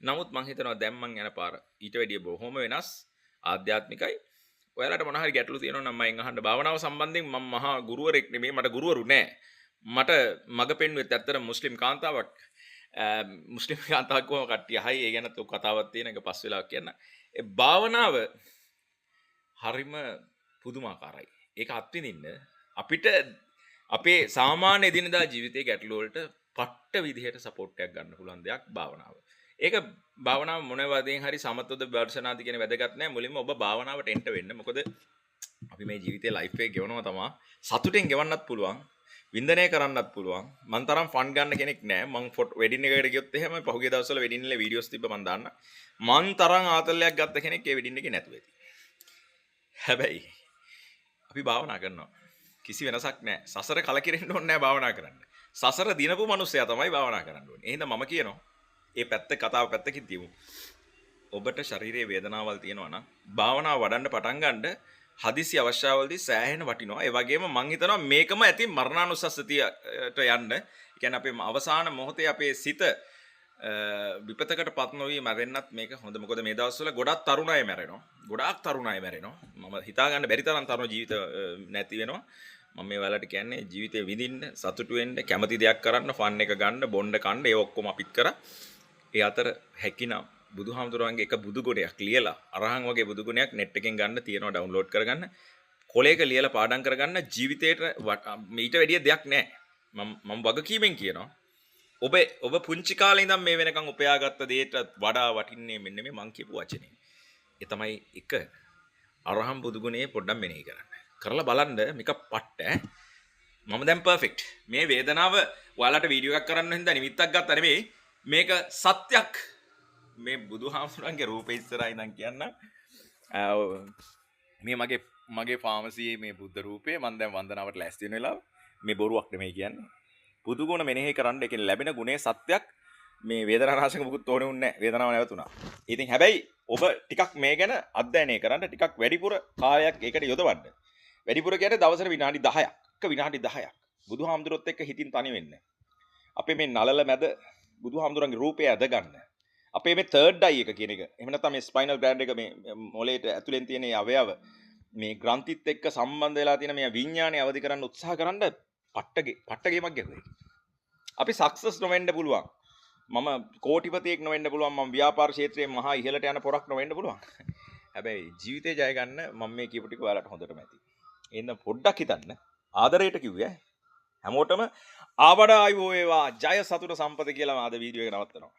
නමුත් මං හිතනවා දැන් මං යන පාර ඊට වැඩිය බොහොම වෙනස් ආධ්‍යාත්මිකයි. ඔයාලට මොන හරි ගැටලු තියෙනවා නම් මයින් අහන්න. භාවනාව සම්බන්ධයෙන් මම මහා ගුරුවරෙක් නෙමෙයි, මට ගුරුවරු නෑ. මට මග පෙන්වෙත් ඇත්තට මුස්ලිම් කාන්තාවක්. මුස්ලිම් කාන්තාවක් කොහොම කට්ටිය හයි ඒ ගැන තෝ කතාවක් තියෙන එක පස් වෙලාවක් කියන්න. ඒ භාවනාව හරිම පුදුමාකාරයි. ඒක අත්විඳින්න අපිට අපේ සාමාන්‍ය එදිනදා ජීවිතයේ ගැටලු වලට පට්ට විදිහට සපෝට් එකක් ගන්න පුළුවන් දෙයක් භාවනාව. ඒක භාවනාව මොන වදෙන් හරි සමතොද දර්ශනාදී කියන වැදගත් නැහැ. මුලින්ම ඔබ භාවනාවට එන්ට වෙන්න. මොකද අපි මේ ජීවිතේ ලයිෆ් එක ගෙවනවා තමයි. සතුටෙන් ගෙවන්නත් පුළුවන්. වින්දනය කරන්නත් පුළුවන්. මන් තරම් ෆන් ගන්න කෙනෙක් නැහැ. මං වෙඩින් එකකට ගියොත් එහෙම පහුගිය දවස්වල වෙඩින් වල වීඩියෝස් තිබ්බ මන් දාන්න. මන් තරම් ආතල්ලයක් ගත්ත කෙනෙක් ඒ වෙඩින් එකේ නැතුව ඇති. හැබැයි අපි භාවනා කරනවා. කිසි වෙනසක් නැහැ. සසර කලකිරෙන්න ඕනේ නැහැ භාවනා කරන්න. සසර දිනපු මිනිස්සයා තමයි භාවනා කරන්න ඕනේ. එහෙනම් මම කියනවා ඒ පැත්ත කතාව පැත්තකින් තියමු. ඔබට ශරීරයේ වේදනාවල් තියෙනවා නම් භාවනාව වඩන්න පටන් ගන්න හදිසි අවශ්‍යතාවවලදී සෑහෙන වටිනවා. ඒ වගේම මං හිතනවා මේකම ඇති මරණානුස්සතියට යන්න. ඒ කියන්නේ අපේ අවසාන මොහොතේ අපේ සිත විපතකට පත් නොවි මැරෙන්නත් මේක හොඳ. මොකද මේ දවස්වල ගොඩක් තරුණ අය මැරෙනවා. ගොඩාක් තරුණ අය මැරෙනවා. මම හිතා ගන්න බැරි තරම් තරුණ ජීවිත නැති වෙනවා. මම මේ වෙලාවට කියන්නේ ජීවිතේ විඳින්න, සතුටු වෙන්න, කැමති දෙයක් කරන්න, ෆන් එක ගන්න, බොණ්ඩ කන්න, ඒ ඔක්කොම අපිත් කරා. ඒ අතර හැකිනම් බුදුහාමුදුරුවන්ගේ එක බුදු ගුණයක් ලියලා අරහන් වගේ බුදු ගුණයක් net එකෙන් ගන්න තියෙනවා, ඩවුන්ලෝඩ් කරගන්න. කොලයක ලියලා පාඩම් කරගන්න. ජීවිතේට ඊට වැඩිය දෙයක් නැහැ. මම වගකීමෙන් කියනවා. ඔබ පුංචි කාලේ ඉඳන් මේ වෙනකන් උපයාගත්ත දේට වඩා වටින්නේ මෙන්න මේ මං කියපු වචනේ. ඒ තමයි එක අරහන් බුදු ගුණේ පොඩ්ඩක් මෙනෙහි කරන්න. කරලා බලන්න මේක පට්ට. මම දැන් පර්ෆෙක්ට්. මේ වේදනාව ඔයාලට වීඩියෝ එකක් කරන්න හින්දා නිමිත්තක් ගත්තා නෙමෙයි. මේක සත්‍යක්. මේ බුදුහාමුදුරන්ගේ රූපේ ඉස්සරහා ඉඳන් කියන්න. මේ මගේ ෆාමසියේ මේ බුද්ධ රූපේ මම දැන් වන්දනාවට ලෑස්ති වෙන වෙලාව මේ බොරුවක් නෙමෙයි කියන්නේ. බුදු ගුණ මෙනෙහි කරන්න එකෙන් ලැබෙන ගුණේ සත්‍යක්. මේ වේදනානාශක මුකුත් ඕනේ උන්නේ නැහැ. වේදනාව නැවතුණා. ඉතින් හැබැයි ඔබ ටිකක් මේ ගැන අධ්‍යයනය කරන්න, ටිකක් වැඩිපුර කාලයක් ඒකට යොදවන්න. වැඩිපුර කියන්නේ දවසට විනාඩි 10ක්. විනාඩි 10ක්. බුදුහාමුදුරුවොත් එක්ක හිතින් තනි වෙන්න. අපේ මේ නලල මැද බුදුහාමුදුරන්ගේ රූපය අද ගන්න. අපේ මේ තර්ඩ් අයි එක කියන එක. එහෙම නැත්නම් මේ ස්පයිනල් ග්ලෑන්ඩ් එක මේ මොළයට ඇතුලෙන් තියෙන මේ අවයව මේ ග්‍රන්ථිත් එක්ක සම්බන්ධ වෙලා තියෙන මේ විඥානය අවදි කරන්න උත්සාහ කරන්න පට්ටගේමක් ගැහුවා. අපි සක්සස් නොවෙන්න පුළුවන්. මම කෝටිපතියෙක් නොවෙන්න පුළුවන්. මම ව්‍යාපාර ක්ෂේත්‍රයේ මහා ඉහළට යන පොරක් නොවෙන්න පුළුවන්. හැබැයි ජීවිතේ ජය ගන්න මම මේ කියපු ටික ඔයාලට හොඳටම ඇති. එහෙනම් පොඩ්ඩක් හිතන්න. ආදරයට කිව්වේ හැමෝටම ආවඩ ආයෝ වේවා ජය සතුට සම්පත කියලා මම අද වීඩියෝ එක නවත්තනවා.